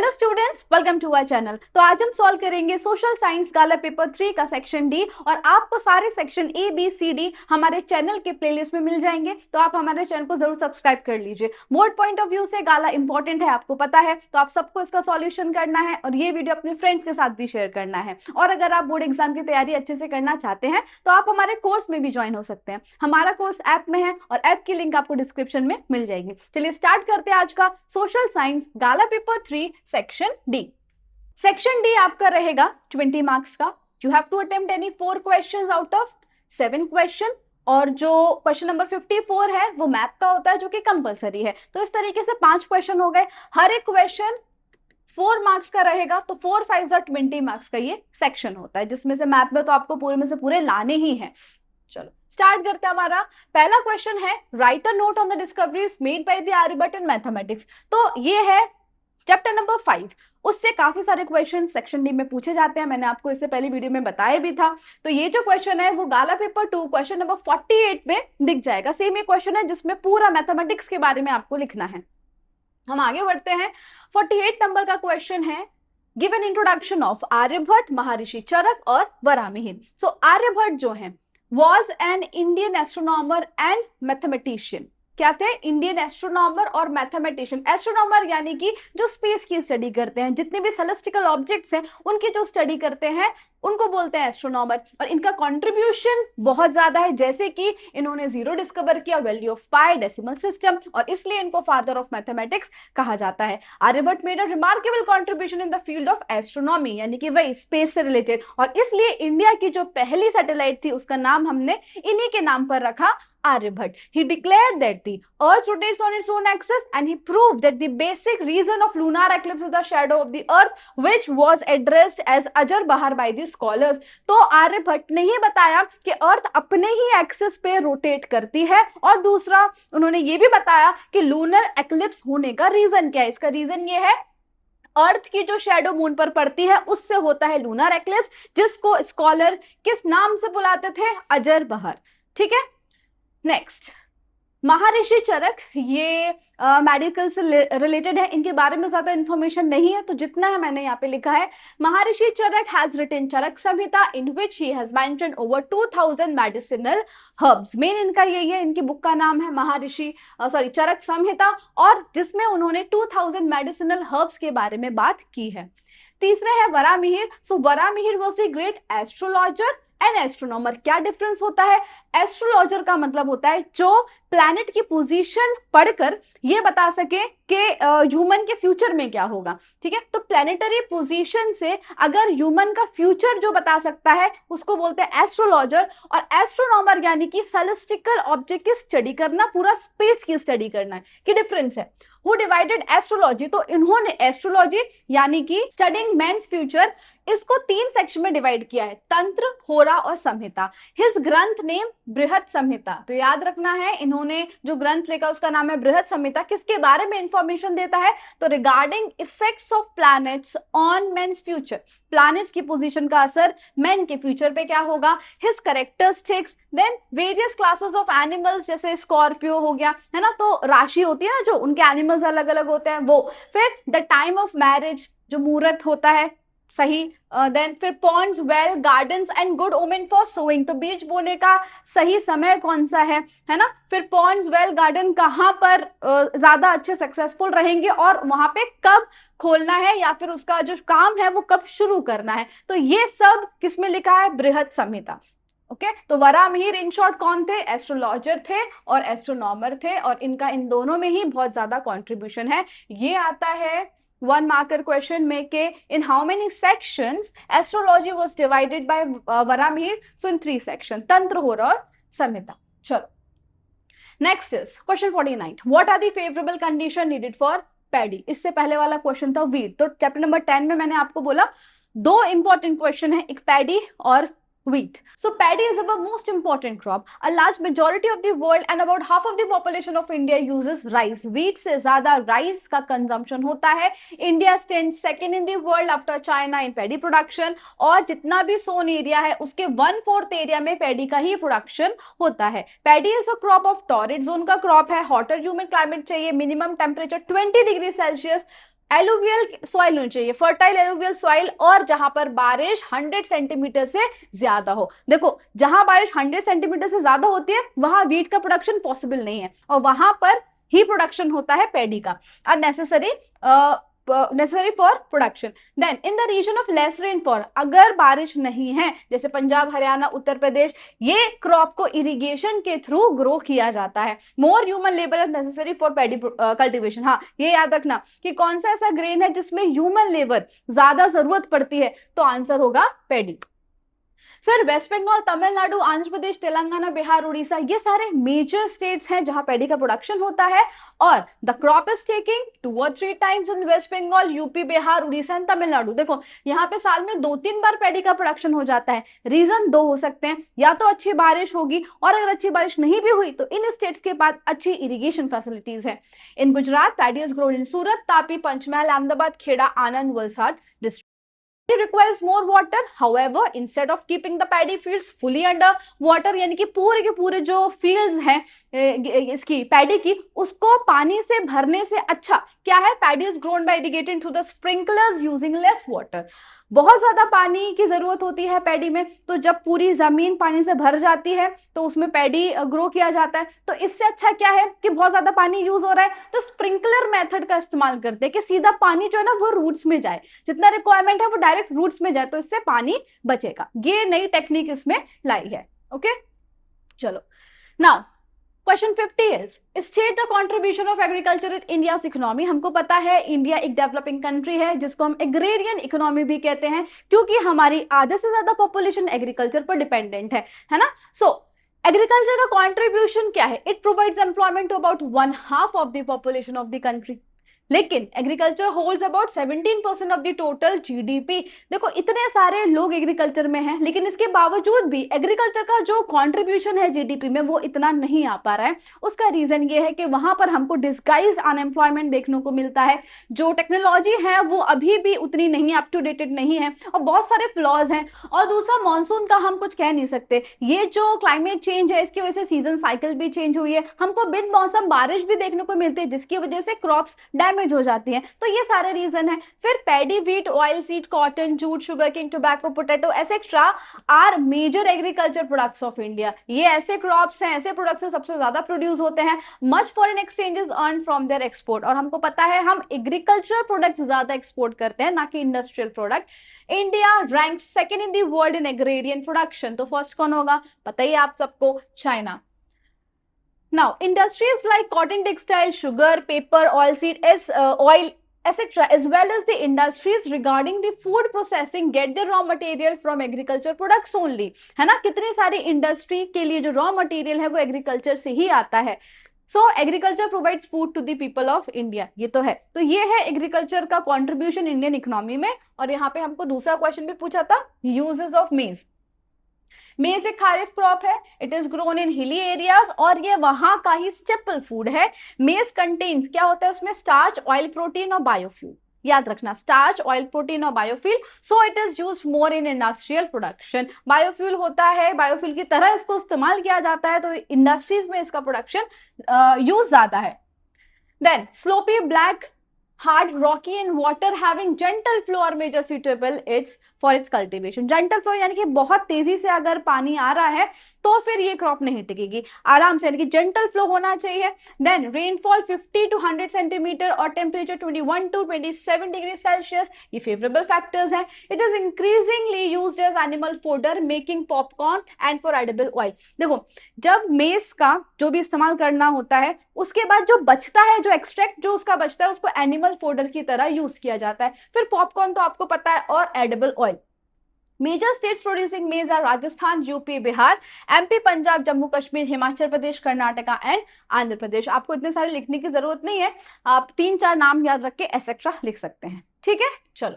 Hello students, welcome to our channel. तो आज हम सॉल्व करेंगे सोशल साइंस गाला पेपर 3 का सेक्शन डी और आपको सारे section A B C D हमारे चैनल के प्लेलिस्ट में मिल जाएंगे। तो आप हमारे चैनल को जरूर सब्सक्राइब कर लीजिए। बोर्ड पॉइंट ऑफ व्यू से गाला इंपॉर्टेंट है, आपको पता है, तो आप सबको इसका सॉल्यूशन करना है और ये वीडियो अपने फ्रेंड्स के साथ भी शेयर करना है। और अगर आप बोर्ड एग्जाम की तैयारी अच्छे से करना चाहते हैं तो आप हमारे कोर्स में भी ज्वाइन हो सकते हैं। हमारा कोर्स ऐप में है और ऐप की लिंक आपको डिस्क्रिप्शन में मिल जाएगी। चलिए स्टार्ट करते हैं आज का सोशल साइंस गाला paper 3 section D. Section D आपका रहेगा 20 मार्क्स का। You have to attempt any 4 questions out of 7 question. और जो क्वेश्चन नंबर 54 है वो मैप का होता है जो कि कंपलसरी है। तो इस तरीके से 5 क्वेश्चन हो गए। हर एक क्वेश्चन 4 मार्क्स का रहेगा, तो 4 5 20 मार्क्स का ये सेक्शन होता है, जिसमें से मैप में तो आपको पूरे में से पूरे लाने ही हैं। चलो स्टार्ट करते हैं। हमारा पहला क्वेश्चन है write a note on the discoveries made by the Aryabhatta in mathematics. तो ये है चैप्टर नंबर 5। उससे काफी सारे क्वेश्चन सेक्शन डी में पूछे जाते हैं, मैंने आपको इससे पहले वीडियो में बताया भी था। तो ये जो क्वेश्चन है वो गाला पेपर 2 क्वेश्चन नंबर 48 में दिख जाएगा। सेम ये क्वेश्चन है जिसमें पूरा मैथमेटिक्स के बारे में आपको लिखना है। हम आगे बढ़ते हैं। 48 नंबर का क्वेश्चन है give an introduction of Aryabhatta, Maharshi Charak और वराहमिहिर। सो आर्यभट्ट जो है was an Indian astronomer and mathematician. क्या थे? इंडियन एस्ट्रोनॉमर और मैथमेटिशियन। एस्ट्रोनॉमर यानी कि जो स्पेस की स्टडी करते हैं, जितने भी सेलेस्टिकल ऑब्जेक्ट्स हैं उनकी जो स्टडी करते हैं उनको बोलते हैं एस्ट्रोनॉमर। और इनका कंट्रीब्यूशन बहुत ज्यादा है, जैसे कि इन्होंने जीरो डिस्कवर किया, value of pi, decimal system, और इसलिए इनको फादर ऑफ मैथमेटिक्स कहा जाता है। Aryabhatta made a remarkable contribution in the field of astronomy, यानी कि वही स्पेस से रिलेटेड। और इसलिए इंडिया की जो पहली सैटेलाइट थी उसका नाम हमने इन्हीं के नाम पर रखा, Aryabhatta. He declared that the Earth rotates on its own axis, and he proved that the basic reason of lunar eclipse is the shadow of the Earth, which was addressed as Ajar Bahar by the scholars. तो आर्यभट्ट ने ही बताया कि अर्थ अपने ही axis पे rotate करती है, और दूसरा उन्होंने ये भी बताया कि लूनर एक्लिप्स होने का रीजन क्या है। इसका रीजन ये है अर्थ की जो शेडो मून पर पड़ती है उससे होता है लूनर एक्लिप्स, जिसको स्कॉलर किस नाम से बुलाते थे? अजर बहर। ठीक है, नेक्स्ट महर्षि चरक, ये मेडिकल से रिलेटेड है, इनके बारे में ज्यादा इंफॉर्मेशन नहीं है, तो जितना है मैंने यहाँ पे लिखा है। Maharshi Charak has written Charak Samhita in which he has mentioned over 2000 medicinal herbs. Main इनका यही है, इनकी बुक का नाम है महर्षि चरक संहिता, और जिसमें उन्होंने 2000 मेडिसिनल हर्ब्स के बारे में बात की है। तीसरे है Varahamihira. So Varahamihira was the great astrologer and astronomer. क्या डिफरेंस होता है? एस्ट्रोलॉजर का मतलब होता है जो प्लैनेट की पोजीशन पढ़कर ये बता सके कि ह्यूमन के फ्यूचर में क्या होगा। ठीक है, तो प्लैनेटरी पोजीशन से अगर ह्यूमन का फ्यूचर जो बता सकता है उसको बोलते हैं एस्ट्रोलॉजर। और एस्ट्रोनॉमर यानी कि सेलेस्टिकल ऑब्जेक्ट की स्टडी करना, पूरा स्पेस की स्टडी करना है। कि डिफरेंस है। हु डिवाइडेड एस्ट्रोलॉजी, तो इन्होंने एस्ट्रोलॉजी यानी कि स्टडिंग मैन्स फ्यूचर, इसको 3 सेक्शन में डिवाइड किया है, तंत्र, होरा और संहिता। हिज ग्रंथ नेम बृहत संहिता। तो याद रखना है, इन्होंने जो ग्रंथ लिखा उसका नाम है बृहत संहिता। किसके बारे में इंफॉर्मेशन देता है? तो regarding effects of planets on men's future, planets की पोजीशन का असर मैन के फ्यूचर पे क्या होगा। His characteristics, then various classes of animals, जैसे स्कॉर्पियो हो गया, है ना, तो राशि होती है ना जो, उनके एनिमल्स अलग अलग होते हैं वो। फिर द टाइम ऑफ मैरिज, जो मुहूर्त होता है सही, देन फिर ponds, well, gardens and good omen for sowing, तो बीज बोने का सही समय कौन सा है ना। फिर पॉन्ड्स, वेल, गार्डन कहाँ पर ज्यादा अच्छे सक्सेसफुल रहेंगे और वहां पे कब खोलना है, या फिर उसका जो काम है वो कब शुरू करना है। तो ये सब किसमें लिखा है? बृहत संहिता। ओके, तो वराहमिहिर इन शॉर्ट कौन थे? एस्ट्रोलॉजर थे और एस्ट्रोनॉमर थे, और इनका इन दोनों में ही बहुत ज्यादा कॉन्ट्रीब्यूशन है। ये आता है 1 मार्कर क्वेश्चन में के in how many sections astrology was divided by Varahamihira. So in 3 section, Tantra, Hora और संहिता। चलो next is question 49। What are the favourable condition needed for paddy. इससे पहले वाला क्वेश्चन था वीट। तो चैप्टर नंबर 10 में मैंने आपको बोला 2 इंपॉर्टेंट क्वेश्चन है, एक पैडी और wheat. So paddy is our most important crop. A large majority of the world and about half of the population of India uses rice. Wheat से ज्यादा rice का consumption होता है। India stands second in the world after China in paddy production, और जितना भी sown area है उसके 1/4 area में paddy का ही production होता है। Paddy is a crop of torrid zone का crop है, hotter humid climate चाहिए, minimum temperature 20 degree Celsius, alluvial soil होनी चाहिए, फर्टाइल एलुवियल सॉइल, और जहां पर बारिश 100 सेंटीमीटर से ज्यादा हो। देखो जहां बारिश 100 सेंटीमीटर से ज्यादा होती है वहां वीट का प्रोडक्शन पॉसिबल नहीं है, और वहां पर ही प्रोडक्शन होता है पैडी का, और necessary for production. Then in the region of less rainfall, अगर बारिश नहीं है, जैसे पंजाब, हरियाणा, उत्तर प्रदेश, ये क्रॉप को इरिगेशन के थ्रू ग्रो किया जाता है। More human labour is necessary for paddy cultivation. हाँ, ये याद रखना कि कौन सा ऐसा ग्रेन है जिसमें ह्यूमन लेबर ज्यादा जरूरत पड़ती है, तो आंसर होगा पैडी। फिर वेस्ट बंगाल, तमिलनाडु, आंध्र प्रदेश, तेलंगाना, बिहार, उड़ीसा, ये सारे मेजर स्टेट्स हैं जहां पैडी का प्रोडक्शन होता है, और the crop is taking 2 or 3 times in waste Bengal, UP, Bihar, Orissa and Tamil Nadu. देखो यहाँ पे साल में 2-3 बार पैडी का प्रोडक्शन हो जाता है। रीजन 2 हो सकते हैं, या तो अच्छी बारिश होगी, और अगर अच्छी बारिश नहीं भी हुई तो इन स्टेट्स के पास अच्छी इरिगेशन फैसिलिटीज है। In Gujarat, paddy is grown in Surat, Tapi, Panchmahal, Ahmedabad, Kheda, Anand, Valsad district. It requires more water. However, instead of keeping the paddy fields fully under water, यानी कि पूरे के पूरे जो fields हैं इसकी पैडी की, उसको पानी से भरने से अच्छा क्या है, paddy is grown by irrigating through the sprinklers using less water। बहुत ज्यादा पानी की जरूरत होती है पैडी में, तो जब पूरी जमीन पानी से भर जाती है तो उसमें पैडी ग्रो किया जाता है। तो इससे अच्छा क्या है कि बहुत ज्यादा पानी यूज हो रहा है, तो स्प्रिंकलर मेथड का इस्तेमाल करते हैं कि सीधा पानी जो है ना वो रूट्स में जाए, जितना रिक्वायरमेंट है वो डायरेक्ट रूट्स में जाए, तो इससे पानी बचेगा। ये नई टेक्निक इसमें लाई है। ओके, चलो now question 50 is state the contribution of agriculture in India's economy. हमको पता है इंडिया एक डेवलपिंग कंट्री है जिसको हम एग्रेरियन इकोनॉमी भी कहते हैं, क्योंकि हमारी आधे से ज्यादा पॉपुलेशन एग्रीकल्चर पर डिपेंडेंट है ना। सो एग्रीकल्चर का कंट्रीब्यूशन क्या है, it provides employment to about 1/2 of the population of the country, लेकिन agriculture holds about 17% of the total GDP. देखो इतने सारे लोग एग्रीकल्चर में हैं, लेकिन इसके बावजूद भी एग्रीकल्चर का जो कंट्रीब्यूशन है जीडीपी में वो इतना नहीं आ पा रहा है। उसका रीजन ये है कि वहां पर हमको डिस्गाइज अनएम्प्लॉयमेंट देखने को मिलता है, जो टेक्नोलॉजी है वो अभी भी उतनी नहीं अप टू डेटेड नहीं है, और बहुत सारे फ्लॉज हैं। और दूसरा, मानसून का हम कुछ कह नहीं सकते, ये जो क्लाइमेट चेंज है इसकी वजह से सीजन साइकिल भी चेंज हुई है, हमको बिन मौसम बारिश भी देखने को मिलती है, जिसकी वजह से क्रॉप्स डैमेज हो जाती हैं। तो ये सारे रीजन है। फिर paddy, wheat, oil seed, cotton, jute, sugar cane, tobacco, potato etcetera are major agriculture products of India. ये ऐसे क्रॉप्स हैं, ऐसे प्रोडक्ट्स हैं सबसे ज्यादा प्रोड्यूस होते हैं। Much foreign exchanges earn from their export, और हमको पता है हम एग्रीकल्चर प्रोडक्ट्स ज्यादा एक्सपोर्ट करते हैं, ना कि industrial product. India rank second in the world in agrarian production, तो फर्स्ट कौन होगा, पता ही आप सबको, China. Now, industries like cotton, textile, sugar, paper, oilseed, oil, etc., as well as the industries regarding the food processing, get the raw material from agriculture products only, है ना। कितने सारे इंडस्ट्री के लिए जो रॉ मटेरियल है वो agriculture से ही आता है। So agriculture provides food to the people of India, ये तो है। तो ये है एग्रीकल्चर का कॉन्ट्रीब्यूशन इंडियन इकोनॉमी में। और यहाँ पे हमको दूसरा क्वेश्चन भी पूछा था, यूजेस ऑफ मेज। मेज एक खारिफ क्रॉप है, it is grown in hilly areas, और ये वहां का ही स्टेपल फूड है। मेज कंटेन्स क्या होता है उसमें, स्टार्च, ऑयल, प्रोटीन और बायोफ्यूल। याद रखना, स्टार्च, ऑयल, प्रोटीन और biofuel. So it is used more in industrial production. Biofuel होता है, बायोफ्यूल की तरह इसको इस्तेमाल किया जाता है, तो इंडस्ट्रीज में इसका प्रोडक्शन यूज ज्यादा है। Then sloppy, black, hard, rocky and water having gentle flow are major suitable it's for its cultivation। gentle flow यानी कि बहुत तेजी से अगर पानी आ रहा है तो फिर ये क्रॉप नहीं टिकेगी, आराम से, यानी कि gentle flow होना चाहिए। then rainfall 50 to 100 सेंटीमीटर और टेम्परेचर 21 to 27 डिग्री सेल्सियस, ये फेवरेबल फैक्टर्स हैं। it is increasingly used as animal fodder, making popcorn and for edible oil। देखो जब मेज का जो भी इस्तेमाल करना होता है उसके बाद जो बचता है, जो एक्सट्रैक्ट जो उसका बचता है, उसको एनिमल फोडर की तरह यूज किया जाता है। फिर पॉपकॉर्न तो आपको पता है, और edible oil. Major states producing maize are Rajasthan, UP, Bihar, MP, Punjab, Jammu Kashmir, Himachal Pradesh, Karnataka and Andhra Pradesh. आपको इतने सारे लिखने की जरूरत नहीं है, आप 3-4 नाम याद रख के एसेट्रा लिख सकते हैं, ठीक है। चलो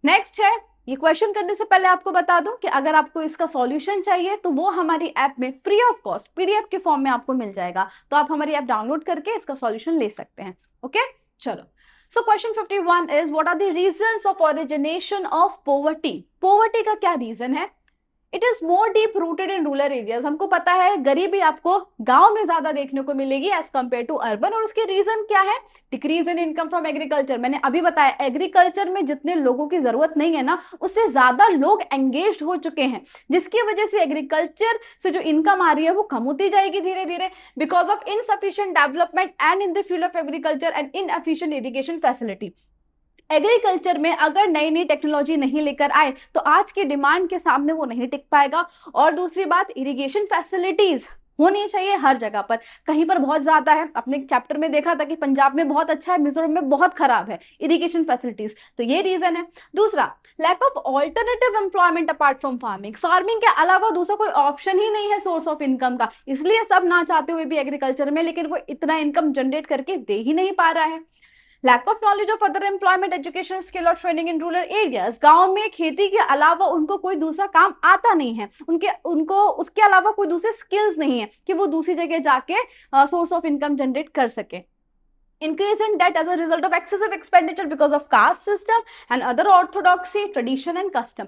नेक्स्ट है, ये क्वेश्चन करने से पहले आपको बता दूं कि अगर आपको इसका सॉल्यूशन चाहिए तो वो हमारी ऐप में फ्री ऑफ कॉस्ट पीडीएफ के फॉर्म में आपको मिल जाएगा, तो आप हमारी ऐप डाउनलोड करके इसका सॉल्यूशन ले सकते हैं। ओके, चलो। So question 51 is what are the reasons of origination of poverty. Poverty का क्या रीजन है? It is more deep rooted in rural areas. हमको पता है गरीबी आपको गांव में ज्यादा देखने को मिलेगी एज कंपेयर टू अर्बन, और उसके रीजन क्या है? Decrease in income from agriculture. मैंने अभी बताया एग्रीकल्चर में जितने लोगों की जरूरत नहीं है ना, उससे ज्यादा लोग एंगेज हो चुके हैं, जिसकी वजह से एग्रीकल्चर से जो इनकम आ रही है वो कम होती जाएगी धीरे धीरे, because of insufficient development and in the field of agriculture and inefficient irrigation facility. Agriculture में अगर नई नई टेक्नोलॉजी नहीं लेकर आए तो आज की डिमांड के सामने वो नहीं टिक पाएगा। और दूसरी बात, इरिगेशन फैसिलिटीज होनी चाहिए हर जगह पर, कहीं पर बहुत ज्यादा है। अपने चैप्टर में देखा था कि पंजाब में बहुत अच्छा है, मिजोरम में बहुत खराब है इरिगेशन फैसिलिटीज, तो ये रीजन है। दूसरा, lack of alternative employment apart from farming. Farming के अलावा दूसरा कोई ऑप्शन ही नहीं है सोर्स ऑफ इनकम का, इसलिए सब ना चाहते हुए भी एग्रीकल्चर में, लेकिन वो इतना इनकम जनरेट करके दे ही नहीं पा रहा है। Lack of knowledge of other employment, education, skill और ट्रेनिंग इन रूरल एरियाज। गांव में खेती के अलावा उनको कोई दूसरा काम आता नहीं है, उनको उसके अलावा कोई दूसरे स्किल्स नहीं है कि वो दूसरी जगह जाके सोर्स ऑफ इनकम जनरेट कर सके। Increase in debt as a result of excessive expenditure because of caste system and other orthodoxy, tradition and custom.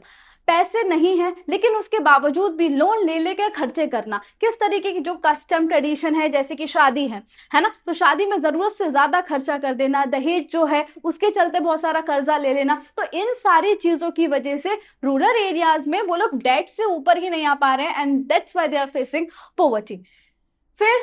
पैसे नहीं है लेकिन उसके बावजूद भी लोन ले लेकर खर्चे करना, किस तरीके की जो कस्टम ट्रेडिशन है, जैसे कि शादी है ना, तो शादी में जरूरत से ज्यादा खर्चा कर देना, दहेज जो है उसके चलते बहुत सारा कर्जा ले लेना, तो इन सारी चीजों की वजह से रूरल एरियाज में वो लोग डेट से ऊपर ही नहीं आ पा रहे हैं, and that's why they are facing poverty. फिर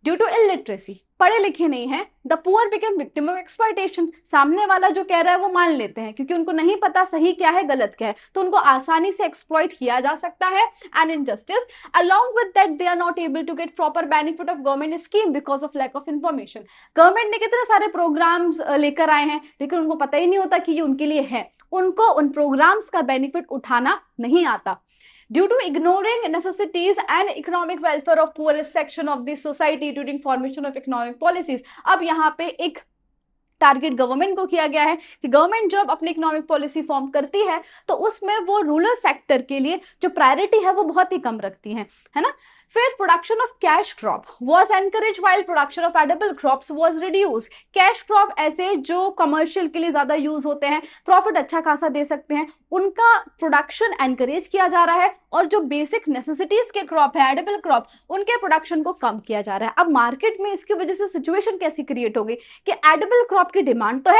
ड्यू टू इलिटरेसी, पढ़े लिखे नहीं है, the poor become victim of exploitation. सामने वाला जो कह रहा है वो मान लेते हैं, क्योंकि उनको नहीं पता सही क्या है गलत क्या है, तो उनको आसानी से एक्सप्लॉइट किया जा सकता है। And injustice, along with that they are not able to get proper benefit of government scheme because of lack of information. Government ने कितने सारे प्रोग्राम्स लेकर आए हैं, लेकिन उनको पता ही नहीं होता कि ये उनके लिए है, उनको उन प्रोग्राम्स का बेनिफिट उठाना नहीं आता। Due to ignoring necessities and economic welfare of poorest section of the society during formation of economic policies। अब यहाँ पे एक टारगेट गवर्नमेंट को किया गया है कि गवर्नमेंट जब अपनी इकोनॉमिक पॉलिसी फॉर्म करती है तो उसमें वो रूरल सेक्टर के लिए जो प्रायोरिटी है वो बहुत ही कम रखती है ना। फिर production of cash crop was encourage while production of edible crops was reduce. Cash crop ऐसे जो कमर्शियल के लिए ज्यादा यूज होते हैं, प्रॉफिट अच्छा खासा दे सकते हैं, उनका प्रोडक्शन एनकरेज किया जा रहा है, और जो बेसिक नेसेसिटीज के क्रॉप है, एडिबल क्रॉप, उनके प्रोडक्शन को कम किया जा रहा है। अब मार्केट में इसकी वजह से सिचुएशन कैसी क्रिएट होगी कि एडिबल क्रॉप की डिमांड तो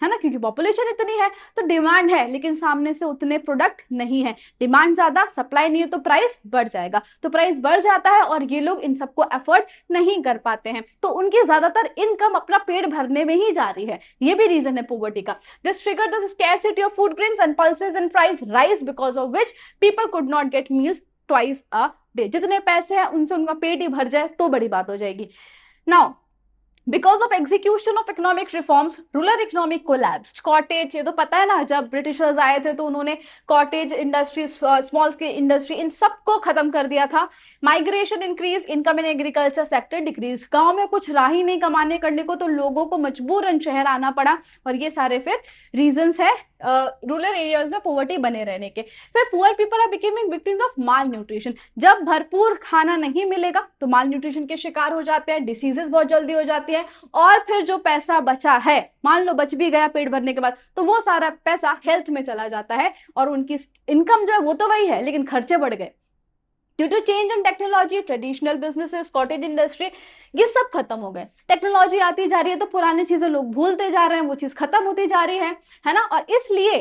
है ना, क्योंकि पॉपुलेशन इतनी है तो डिमांड है, लेकिन सामने से उतने प्रोडक्ट नहीं है, डिमांड ज्यादा, सप्लाई नहीं है, तो प्राइस बढ़ जाएगा। तो प्राइस बढ़ जाता है और ये लोग इन सबको अफोर्ड नहीं कर पाते हैं, तो उनकी ज्यादातर इनकम अपना पेट भरने में ही जा रही है। ये भी रीजन है पॉवर्टी का। This trigger the scarcity of food grains and pulses in price rise because of which people could not gate meals twice a day. जितने पैसे हैं उनसे उनका पेट ही भर जाए तो बड़ी बात हो जाएगी। Now because of execution of economic reforms rural economic collapsed. Cottage, ये तो पता है ना, जब ब्रिटिशर्स आए थे तो उन्होंने cottage industry, small scale industry, इन सबको खत्म कर दिया था। Migration increase, income in agriculture sector decrease. गांव में कुछ राह ही नहीं कमाने करने को, तो लोगों को मजबूरन शहर आना पड़ा, और ये सारे फिर रीजंस है रूरल एरियाज में पॉवर्टी बने रहने के। फिर poor people are becoming victims of malnutrition. जब भरपूर खाना नहीं मिलेगा तो माल न्यूट्रिशन के शिकार हो जाते हैं, डिसीजेस बहुत जल्दी हो जाती है, और फिर जो पैसा बचा है, मान लो बच भी गया पेट भरने के बाद, तो वो सारा पैसा हेल्थ में चला जाता है, और उनकी इनकम जो है वो तो वही है लेकिन खर्चे बढ़ गए। Due to change in technology, traditional businesses, cottage industry, ये सब खत्म हो गए। टेक्नोलॉजी आती जा रही है तो पुरानी चीजें लोग भूलते जा रहे हैं, वो चीज खत्म होती जा रही है ना, और इसलिए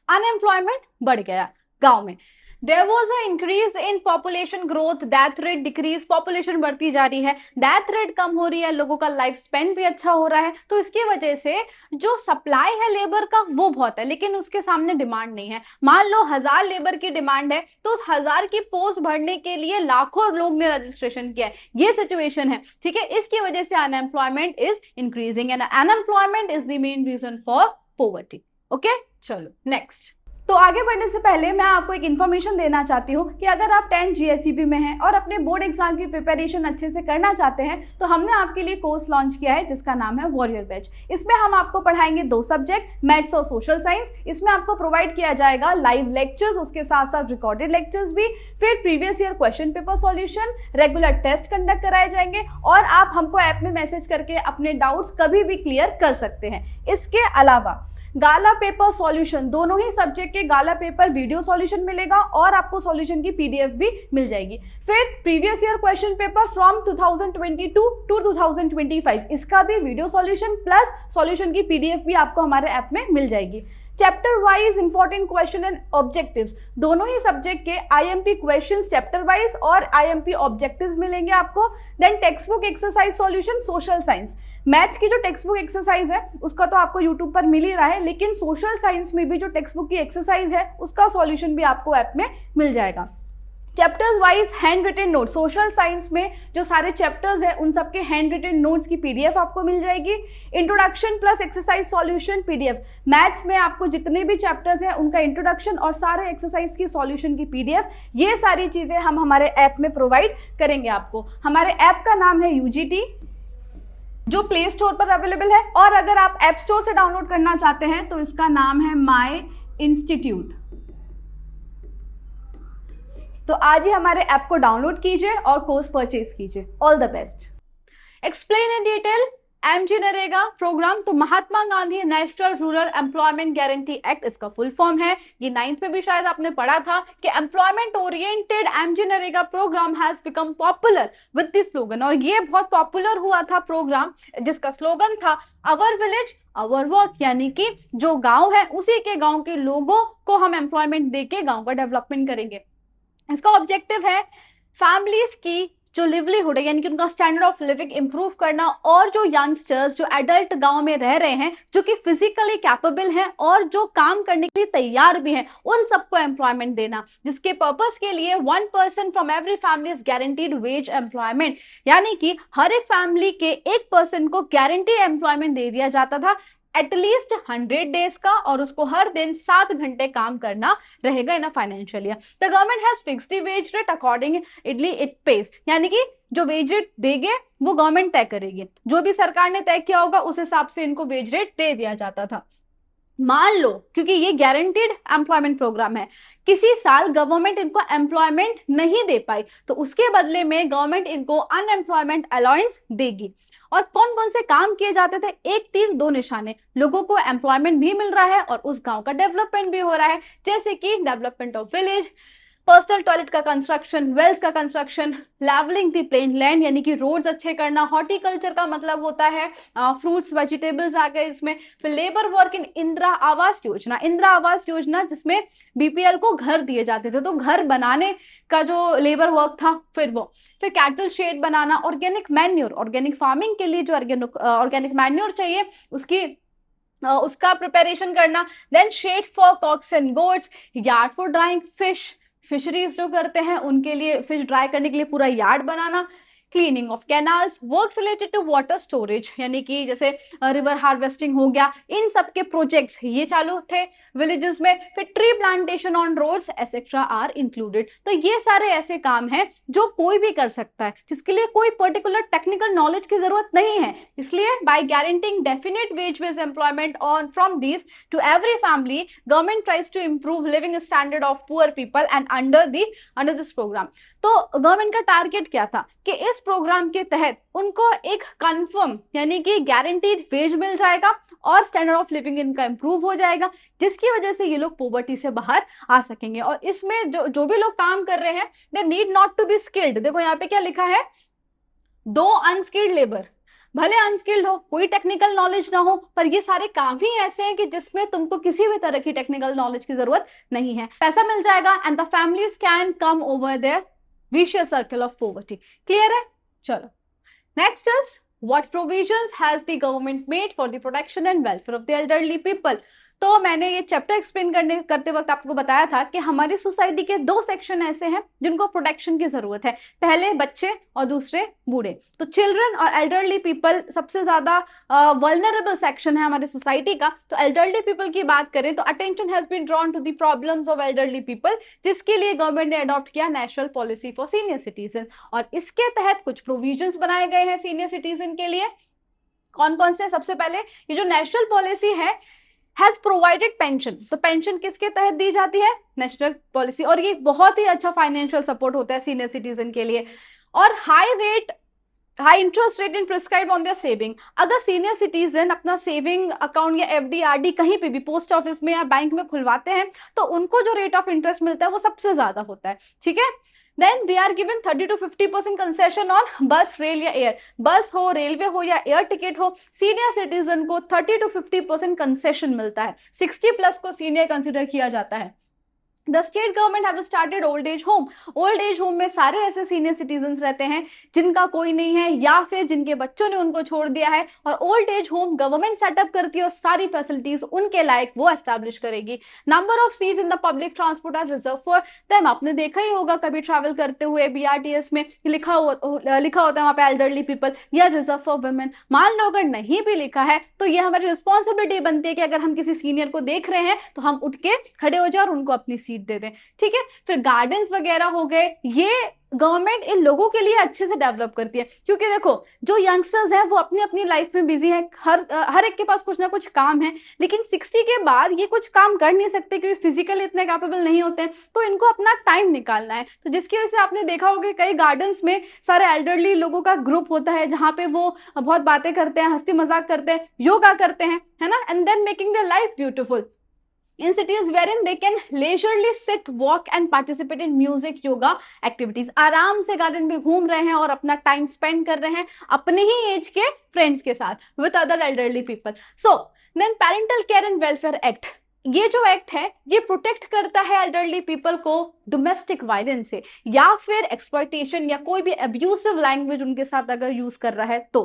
अनएम्प्लॉयमेंट बढ़ गया गांव में। There was an increase in population growth, death rate decrease, population बढ़ती जा रही है, death rate कम हो रही है, लोगों का लाइफ स्पेन भी अच्छा हो रहा है, तो इसकी वजह से जो सप्लाई है लेबर का वो बहुत है, लेकिन उसके सामने डिमांड नहीं है। मान लो 1000 लेबर की डिमांड है तो उस 1000 की पोस्ट भरने के लिए लाखों लोग ने रजिस्ट्रेशन किया है, ये सिचुएशन है, ठीक है। इसकी वजह से unemployment is increasing and unemployment is the main reason for poverty. Okay, चलो नेक्स्ट। तो आगे बढ़ने से पहले मैं आपको एक इन्फॉर्मेशन देना चाहती हूँ कि अगर आप 10th GSEB में हैं और अपने बोर्ड एग्जाम की प्रिपरेशन अच्छे से करना चाहते हैं तो हमने आपके लिए कोर्स लॉन्च किया है जिसका नाम है वॉरियर बैच। इसमें हम आपको पढ़ाएंगे 2 सब्जेक्ट, मैथ्स और सोशल साइंस। इसमें आपको प्रोवाइड किया जाएगा लाइव लेक्चर्स, उसके साथ साथ रिकॉर्डेड लेक्चर्स भी, फिर previous year question paper solution, regular test conduct कराए जाएंगे, और आप हमको ऐप में मैसेज करके अपने डाउट्स कभी भी क्लियर कर सकते हैं। इसके अलावा गाला पेपर सॉल्यूशन, दोनों ही सब्जेक्ट के गाला पेपर वीडियो सॉल्यूशन मिलेगा और आपको सॉल्यूशन की पीडीएफ भी मिल जाएगी। फिर previous year question paper from 2022 to 2025, इसका भी वीडियो सॉल्यूशन प्लस सॉल्यूशन की पीडीएफ भी आपको हमारे ऐप में मिल जाएगी। Chapter wise important question and objectives, दोनों ही सब्जेक्ट के आईएमपी क्वेश्चंस चैप्टर वाइज और आईएमपी ऑब्जेक्टिव्स मिलेंगे आपको। Then textbook exercise solution social science, maths की जो टेक्स्ट बुक एक्सरसाइज है उसका तो आपको यूट्यूब पर मिल ही रहा है, लेकिन सोशल साइंस में भी जो टेक्स्ट बुक की एक्सरसाइज है उसका सॉल्यूशन भी आपको ऐप में मिल जाएगा। Chapters wise handwritten note, social science में जो सारे चैप्टर्स हैं उन सबके हैंड रिटन नोट्स की पीडीएफ आपको मिल जाएगी। Introduction plus exercise solution PDF, maths में आपको जितने भी चैप्टर्स हैं उनका इंट्रोडक्शन और सारे एक्सरसाइज की सॉल्यूशन की पीडीएफ, ये सारी चीजें हम हमारे ऐप में प्रोवाइड करेंगे आपको। हमारे ऐप का नाम है यूजीटी, जो प्ले स्टोर पर अवेलेबल है, और अगर आप ऐप स्टोर से डाउनलोड करना चाहते हैं तो इसका नाम है माई इंस्टीट्यूट। तो आज ही हमारे ऐप को डाउनलोड कीजिए और कोर्स परचेज कीजिए। All the best. Explain in detail MG NREGA programme, तो Mahatma Gandhi national rural employment guarantee act इसका फुल फॉर्म है। ये 9th में भी शायद आपने पढ़ा था कि employment oriented MG NREGA program has become popular with this slogan, और ये बहुत पॉपुलर हुआ था प्रोग्राम जिसका स्लोगन था अवर विलेज अवर वर्क, यानी कि जो गांव है उसी के गांव के लोगों को हम एम्प्लॉयमेंट देके गांव का डेवलपमेंट करेंगे। इसका ऑब्जेक्टिव है फैमिलीज की जो लिवलीहुड है यानी कि उनका स्टैंडर्ड ऑफ लिविंग इंप्रूव करना, और जो यंगस्टर्स जो एडल्ट गांव में रह रहे हैं जो कि फिजिकली कैपेबल हैं और जो काम करने के लिए तैयार भी हैं, उन सबको एम्प्लॉयमेंट देना, जिसके पर्पस के लिए 1% from every family is guaranteed veg employment, यानी कि हर एक फैमिली के 1% को गारंटीड एम्प्लॉयमेंट दे दिया जाता था एटलीस्ट 100 डेज का, और उसको हर दिन 7 घंटे काम करना रहेगा in a financial year. The government has fixed the wage rate accordingly it pays, यानी कि जो वेज रेट देंगे वो गवर्नमेंट तय करेगी, जो भी सरकार ने तय किया होगा उस हिसाब से इनको वेज रेट दे दिया जाता था। मान लो क्योंकि ये गारंटीड एम्प्लॉयमेंट प्रोग्राम है, किसी साल गवर्नमेंट इनको एम्प्लॉयमेंट नहीं दे पाई तो उसके बदले में गवर्नमेंट इनको अनएम्प्लॉयमेंट अलाउंस देगी। और कौन कौन से काम किए जाते थे, एक तीर दो निशाने, लोगों को एम्प्लॉयमेंट भी मिल रहा है और उस गांव का डेवलपमेंट भी हो रहा है, जैसे कि development of village, personal toilet का कंस्ट्रक्शन, वेल्स का construction, levelling the plain land यानी कि रोड्स अच्छे करना, हॉर्टिकल्चर का मतलब होता है फ्रूट्स वेजिटेबल्स आ गए इसमें, फिर labour work in Indira Awas Yojana, Indira Awas Yojana जिसमें बीपीएल को घर दिए जाते थे, तो घर बनाने का जो लेबर वर्क था फिर कैटल शेड बनाना, ऑर्गेनिक मैन्योर, ऑर्गेनिक फार्मिंग के लिए जो ऑर्गेनिक मैन्योर चाहिए उसका प्रिपरेशन करना, then shed for cocks and goats, yard for drying fisheries जो करते हैं उनके लिए फिश ड्राई करने के लिए पूरा यार्ड बनाना, cleaning of canals, works related to water storage यानी कि जैसे रिवर हार्वेस्टिंग हो गया, इन सब के प्रोजेक्ट्स ये चालू थे विलेजेस में। फिर tree plantation on roads etcetera are included. तो ये सारे ऐसे काम हैं जो कोई भी कर सकता है, जिसके लिए कोई पर्टिकुलर टेक्निकल नॉलेज की जरूरत नहीं है। इसलिए by guaranteeing definite wage based employment on from this to every family, government tries to improve living standard of poor people and under this program. तो गवर्नमेंट का टारगेट क्या था कि इस प्रोग्राम के तहत उनको एक कंफर्म यानी कि गारंटीड वेज मिल जाएगा और स्टैंडर्ड ऑफ लिविंग इनका इंप्रूव हो जाएगा, जिसकी वजह से ये लोग पॉवर्टी से बाहर आ सकेंगे। और इसमें जो भी लोग काम कर रहे हैं they need not to be skilled. देखो यहाँ पे क्या लिखा है, दो अनस्किल्ड लेबर, भले अनस्किल्ड हो, कोई टेक्निकल नॉलेज ना हो, पर ये सारे काम ही ऐसे हैं कि जिसमें तुमको किसी भी तरह की टेक्निकल नॉलेज की जरूरत नहीं है। पैसा मिल जाएगा and the families can come over their vicious circle of poverty. Clear है? चलो next is what provisions has the government made for the protection and welfare of the elderly people. तो मैंने ये चैप्टर एक्सप्लेन करते वक्त आपको बताया था कि हमारी सोसाइटी के 2 सेक्शन ऐसे हैं जिनको प्रोटेक्शन की जरूरत है, पहले बच्चे और दूसरे बूढ़े। तो चिल्ड्रन और एल्डरली पीपल सबसे ज्यादा वल्नरेबल सेक्शन है हमारी सोसाइटी का। तो एल्डरली पीपल की बात करें तो attention has been drawn to the problems of elderly people, जिसके लिए गवर्नमेंट ने अडॉप्ट किया national policy for senior citizen, और इसके तहत कुछ प्रोविजंस बनाए गए हैं सीनियर सिटीजन के लिए। कौन कौन से? सबसे पहले ये जो नेशनल पॉलिसी है हैज प्रोवाइडेड पेंशन, तो पेंशन किसके तहत दी जाती है? नेशनल पॉलिसी, और ये बहुत ही अच्छा फाइनेंशियल सपोर्ट होता है सीनियर सिटीजन के लिए। और high rate high interest rate in prescribe on their saving. अगर सीनियर सिटीजन अपना सेविंग अकाउंट या एफडी आरडी कहीं पे भी पोस्ट ऑफिस में या बैंक में खुलवाते हैं तो उनको जो रेट ऑफ इंटरेस्ट मिलता है वो सबसे ज्यादा होता है, ठीक है। Then they are given 30 to 50% concession on bus, rail या एयर। बस हो, रेलवे हो या एयर टिकट हो, सीनियर सिटीजन को 30 to 50% कंसेशन मिलता है। 60 प्लस को सीनियर कंसिडर किया जाता है। The state government have started old age home. Old age home में सारे ऐसे सीनियर सिटीजन्स रहते हैं जिनका कोई नहीं है या फिर जिनके बच्चों ने उनको छोड़ दिया है, और old age home government setup करती है और सारी फैसिलिटीज उनके लायक वो एस्टैब्लिश करेगी। Number of seats in the public transport are reserve for them. आपने देखा ही होगा कभी ट्रैवल करते हुए बीआरटीएस में लिखा होता है वहां पे एल्डरली पीपल या रिजर्व फॉर वुमेन। मान लो अगर नहीं भी लिखा है तो ये हमारी रिस्पॉन्सिबिलिटी बनती है कि अगर हम किसी सीनियर को देख रहे हैं तो हम उठ के खड़े हो जाए और उनको अपनी सीट दे दें, ठीक है। फिर गार्डन्स वगैरह हो गए, ये गवर्नमेंट इन लोगों के लिए अच्छे से डेवलप करती है, क्योंकि देखो जो यंगस्टर्स हैं वो अपनी अपनी लाइफ में बिजी हैं, हर एक के पास कुछ ना कुछ काम है, लेकिन 60 के बाद ये कुछ काम कर नहीं सकते क्योंकि फिजिकली इतने कैपेबल नहीं होते हैं, तो इनको अपना टाइम निकालना है। तो जिसकी वजह से आपने देखा होगा कई गार्डन्स में सारे एल्डरली लोगों का ग्रुप होता है जहां पे वो बहुत बातें करते हैं, हंसी मजाक करते हैं, योगा करते हैं, है ना, and then making their life beautiful. In cities wherein they can leisurely sit, walk and participate in music, yoga activities। आराम से गार्डन में घूम रहे हैं और अपना टाइम स्पेंड कर रहे हैं अपने ही एज के फ्रेंड्स के साथ, with other elderly people. So then parental care and welfare act, ये जो एक्ट है ये प्रोटेक्ट करता है एल्डरली पीपल को डोमेस्टिक वायलेंस से या फिर एक्सप्लॉयटेशन या कोई भी अब्यूसिव लैंग्वेज उनके साथ अगर यूज कर रहा है तो।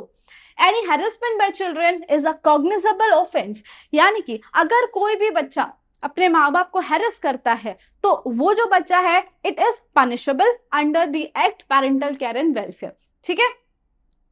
Any harassment bye children is a cognizable offence, यानी कि अगर कोई भी बच्चा अपने माँ बाप को हैरेस करता है तो वो जो बच्चा है it is punishable under the act parental care and welfare, ठीक है।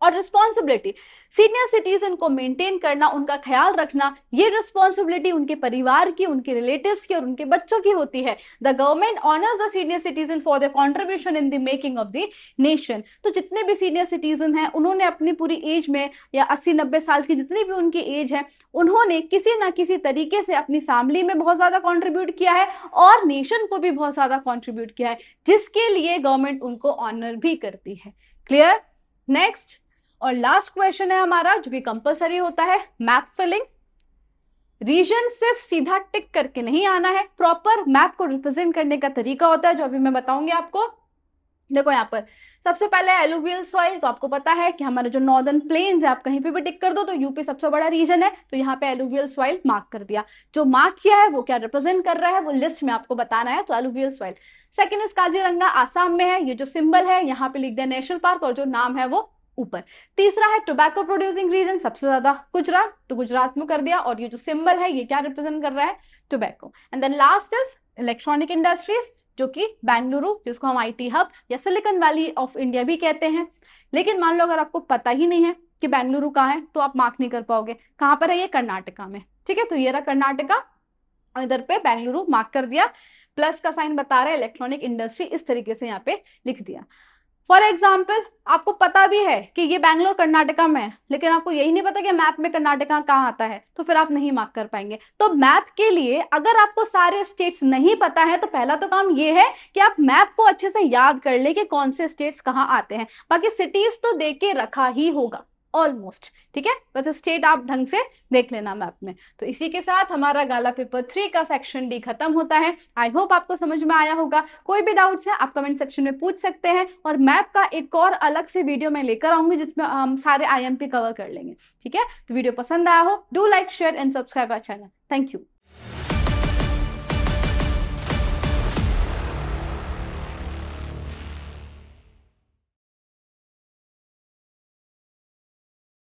और रिस्पॉन्सिबिलिटी, सीनियर सिटीजन को मेंटेन करना, उनका ख्याल रखना, ये रिस्पॉन्सिबिलिटी उनके परिवार की, उनके रिलेटिव्स की और उनके बच्चों की होती है। The government honours the senior citizen for the contribution in the making of the nation. तो जितने भी सीनियर सिटीजन हैं उन्होंने अपनी पूरी एज में या 80-90 साल की जितनी भी उनकी एज है उन्होंने किसी ना किसी तरीके से अपनी फैमिली में बहुत ज्यादा कॉन्ट्रीब्यूट किया है और नेशन को भी बहुत ज्यादा कॉन्ट्रीब्यूट किया है, जिसके लिए गवर्नमेंट उनको ऑनर भी करती है। क्लियर? नेक्स्ट और लास्ट क्वेश्चन है हमारा जो कि कंपलसरी होता है, मैप फिलिंग। रीजन सिर्फ सीधा टिक करके नहीं आना है, प्रॉपर मैप को रिप्रेजेंट करने का तरीका होता है जो अभी मैं बताऊंगी आपको। देखो यहाँ पर सबसे पहले एलुवियल सॉइल, तो आपको पता है कि हमारे जो नॉर्दर्न प्लेन्स है, आप कहीं पे भी टिक कर दो तो यूपी सबसे बड़ा रीजन है, तो यहाँ पे एलुवियल सॉइल मार्क कर दिया। जो मार्क किया है वो क्या रिप्रेजेंट कर रहा है वो लिस्ट में आपको बताना है, तो alluvial soil. Second is Kaziranga, Assam में है, ये जो सिंबल है यहाँ पे लिख दिया नेशनल पार्क और जो नाम है वो ऊपर। तीसरा है टोबैको प्रोड्यूसिंग रीजन, सबसे ज्यादा गुजरात, तो गुजरात में कर दिया, और ये जो सिंबल है ये क्या रिप्रेजेंट कर रहा है, tobacco. And then last is electronic industries जो कि बेंगलुरु, जिसको हम आईटी हब या सिलिकॉन वैली ऑफ इंडिया भी कहते हैं। लेकिन मान लो अगर आपको पता ही नहीं है कि बेंगलुरु कहाँ है तो आप मार्क नहीं कर पाओगे। कहाँ पर है ये? कर्नाटका में, ठीक है। तो ये रहा कर्नाटका और इधर पे बेंगलुरु मार्क कर दिया, प्लस का साइन बता रहा है इलेक्ट्रॉनिक इंडस्ट्री, इस तरीके से यहाँ पे लिख दिया। फॉर एग्जाम्पल आपको पता भी है कि ये बैंगलोर कर्नाटका में है, लेकिन आपको यही नहीं पता कि मैप में कर्नाटका कहाँ आता है, तो फिर आप नहीं मार्क कर पाएंगे। तो मैप के लिए अगर आपको सारे स्टेट्स नहीं पता है तो पहला तो काम ये है कि आप मैप को अच्छे से याद कर ले कि कौन से स्टेट्स कहाँ आते हैं। बाकी सिटीज तो दे के रखा ही होगा ऑलमोस्ट, ठीक है, बस स्टेट आप ढंग से देख लेना मैप में। तो इसी के साथ हमारा गाला पेपर 3 का सेक्शन डी खत्म होता है। आई होप आपको समझ में आया होगा। कोई भी डाउट्स है आप कमेंट सेक्शन में पूछ सकते हैं, और मैप का एक और अलग से वीडियो मैं लेकर आऊंगी जिसमें हम सारे आईएमपी कवर कर लेंगे, ठीक है। तो वीडियो पसंद आया हो, do like share and subscribe our channel. Thank you.